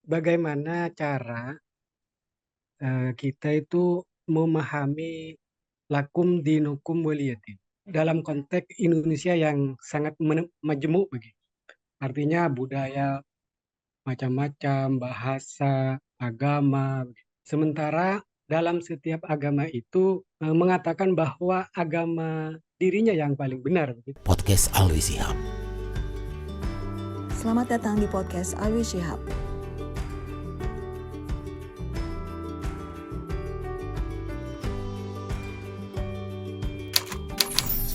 bagaimana cara kita itu memahami lakum dinukum waliyadin dalam konteks Indonesia yang sangat majemuk begitu. Artinya budaya macam-macam, bahasa, agama. Begitu. Sementara dalam setiap agama itu mengatakan bahwa agama dirinya yang paling benar. Begitu. Podcast Alwi Shihab. Selamat datang di podcast Alwi Shihab.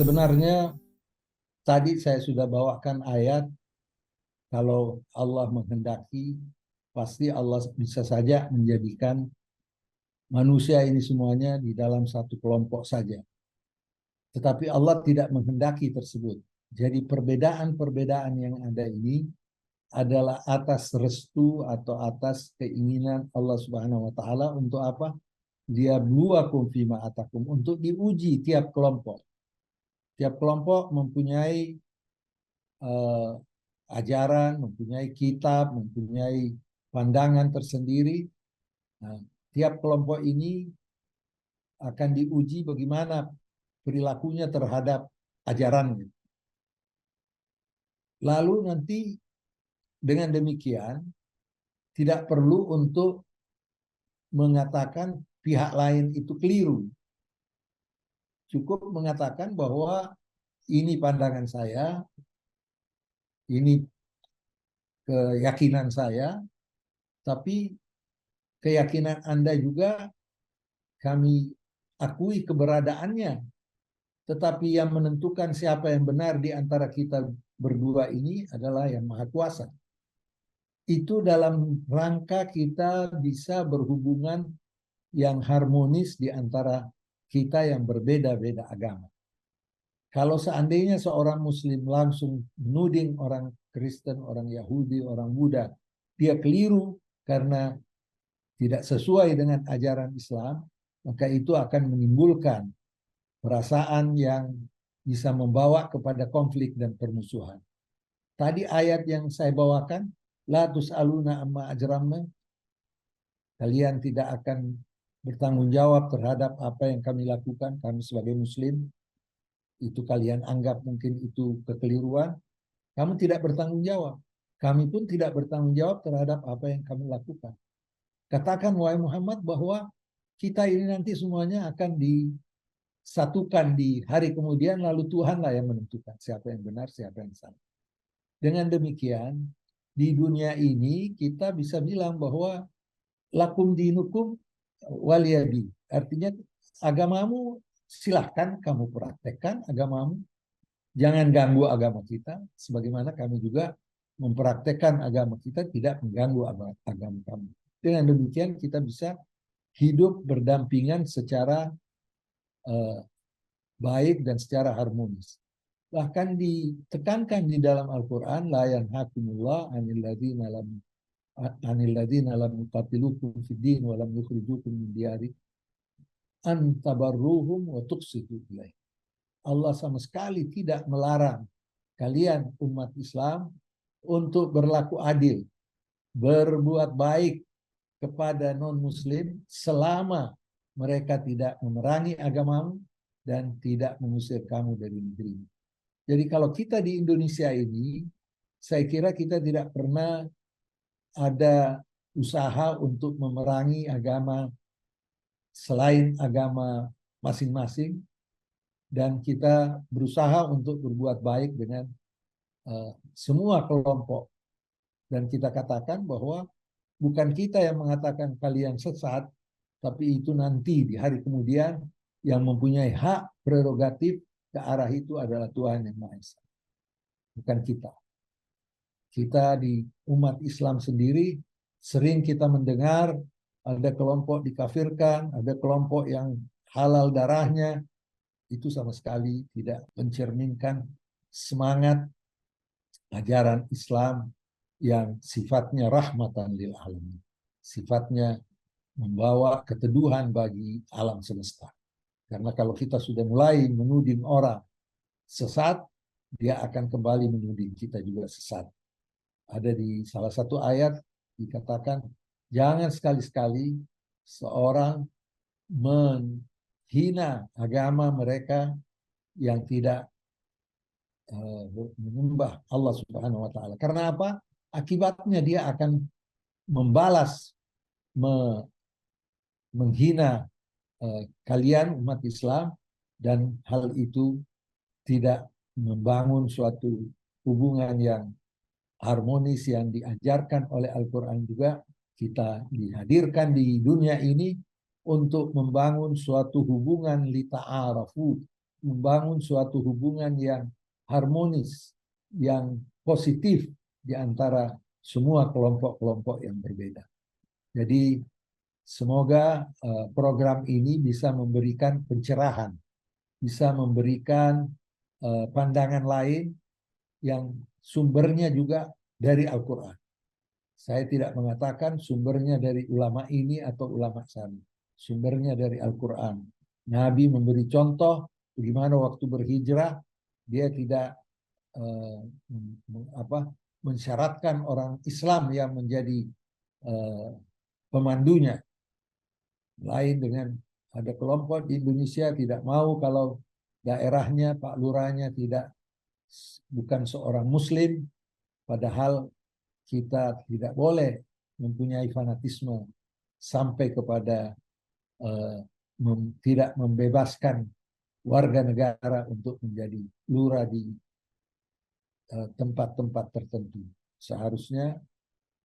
Sebenarnya tadi saya sudah bawakan ayat, kalau Allah menghendaki pasti Allah bisa saja menjadikan manusia ini semuanya di dalam satu kelompok saja. Tetapi Allah tidak menghendaki tersebut. Jadi perbedaan-perbedaan yang ada ini adalah atas restu atau atas keinginan Allah Subhanahu wa taala untuk apa? Liyabluwakum fima atakum, untuk diuji tiap kelompok. Tiap kelompok mempunyai ajaran, mempunyai kitab, mempunyai pandangan tersendiri. Nah, tiap kelompok ini akan diuji bagaimana perilakunya terhadap ajarannya. Lalu nanti dengan demikian tidak perlu untuk mengatakan pihak lain itu keliru. Cukup mengatakan bahwa ini pandangan saya, ini keyakinan saya, tapi keyakinan Anda juga kami akui keberadaannya. Tetapi yang menentukan siapa yang benar di antara kita berdua ini adalah Yang Maha Kuasa. Itu dalam rangka kita bisa berhubungan yang harmonis di antara kita yang berbeda-beda agama. Kalau seandainya seorang Muslim langsung menuding orang Kristen, orang Yahudi, orang Buddha, dia keliru karena tidak sesuai dengan ajaran Islam, maka itu akan menimbulkan perasaan yang bisa membawa kepada konflik dan permusuhan. Tadi ayat yang saya bawakan, la tus'aluna amma ajramna, kalian tidak akan bertanggung jawab terhadap apa yang kami lakukan, kami sebagai Muslim, itu kalian anggap mungkin itu kekeliruan, kamu tidak bertanggung jawab. Kami pun tidak bertanggung jawab terhadap apa yang kami lakukan. Katakan wahai Muhammad bahwa kita ini nanti semuanya akan disatukan di hari kemudian, lalu Tuhanlah yang menentukan siapa yang benar, siapa yang salah. Dengan demikian, di dunia ini kita bisa bilang bahwa lakum dinukum waliyadi. Artinya agamamu silahkan kamu praktekkan agamamu. Jangan ganggu agama kita. Sebagaimana kami juga mempraktekkan agama kita, tidak mengganggu agama kamu. Dengan demikian kita bisa hidup berdampingan secara baik dan secara harmonis. Bahkan ditekankan di dalam Al-Quran, la yanhakumullah anil ladzina lam yuqatilukum fid din wa lam yukhrijukum min diyarikum an tabarruhum wa tuqsitu ilaih. Allah sama sekali tidak melarang kalian umat Islam untuk berlaku adil, berbuat baik kepada non-muslim selama mereka tidak memerangi agamamu dan tidak mengusir kamu dari negeri. Jadi kalau kita di Indonesia ini, saya kira kita tidak pernah ada usaha untuk memerangi agama selain agama masing-masing, dan kita berusaha untuk berbuat baik dengan semua kelompok. Dan kita katakan bahwa bukan kita yang mengatakan kalian sesat, tapi itu nanti di hari kemudian yang mempunyai hak prerogatif ke arah itu adalah Tuhan Yang Maha Esa, bukan kita. Kita di umat Islam sendiri sering kita mendengar ada kelompok dikafirkan, ada kelompok yang halal darahnya. Itu sama sekali tidak mencerminkan semangat ajaran Islam yang sifatnya rahmatan lil alamin, sifatnya membawa keteduhan bagi alam semesta. Karena kalau kita sudah mulai menuding orang sesat, dia akan kembali menuding kita juga sesat. Ada di salah satu ayat, dikatakan jangan sekali-sekali seorang menghina agama mereka yang tidak menyembah Allah Subhanahu wa taala. Karena apa? Akibatnya dia akan membalas menghina kalian umat Islam, dan hal itu tidak membangun suatu hubungan yang harmonis yang diajarkan oleh Al-Quran juga. Kita dihadirkan di dunia ini untuk membangun suatu hubungan lita'arafu, membangun suatu hubungan yang harmonis, yang positif di antara semua kelompok-kelompok yang berbeda. Jadi semoga program ini bisa memberikan pencerahan, bisa memberikan pandangan lain yang sumbernya juga dari Al-Quran. Saya tidak mengatakan sumbernya dari ulama ini atau ulama sana. Sumbernya dari Al-Quran. Nabi memberi contoh bagaimana waktu berhijrah dia tidak mensyaratkan orang Islam yang menjadi pemandunya. Lain dengan ada kelompok di Indonesia tidak mau kalau daerahnya Pak Lurahnya bukan seorang Muslim, padahal kita tidak boleh mempunyai fanatisme sampai kepada tidak membebaskan warga negara untuk menjadi lurah di tempat-tempat tertentu. Seharusnya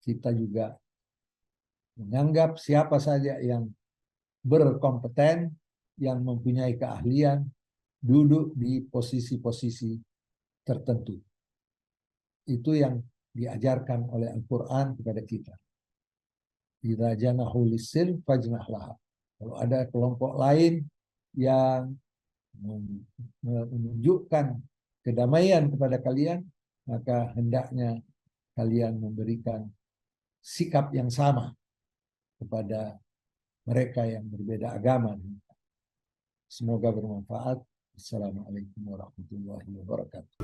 kita juga menganggap siapa saja yang berkompeten, yang mempunyai keahlian, duduk di posisi-posisi tertentu. Itu yang diajarkan oleh Al-Quran kepada kita. Idza janahu lis-silm fajnah laha. Kalau ada kelompok lain yang menunjukkan kedamaian kepada kalian, maka hendaknya kalian memberikan sikap yang sama kepada mereka yang berbeda agama. Semoga bermanfaat. Assalamualaikum warahmatullahi wabarakatuh.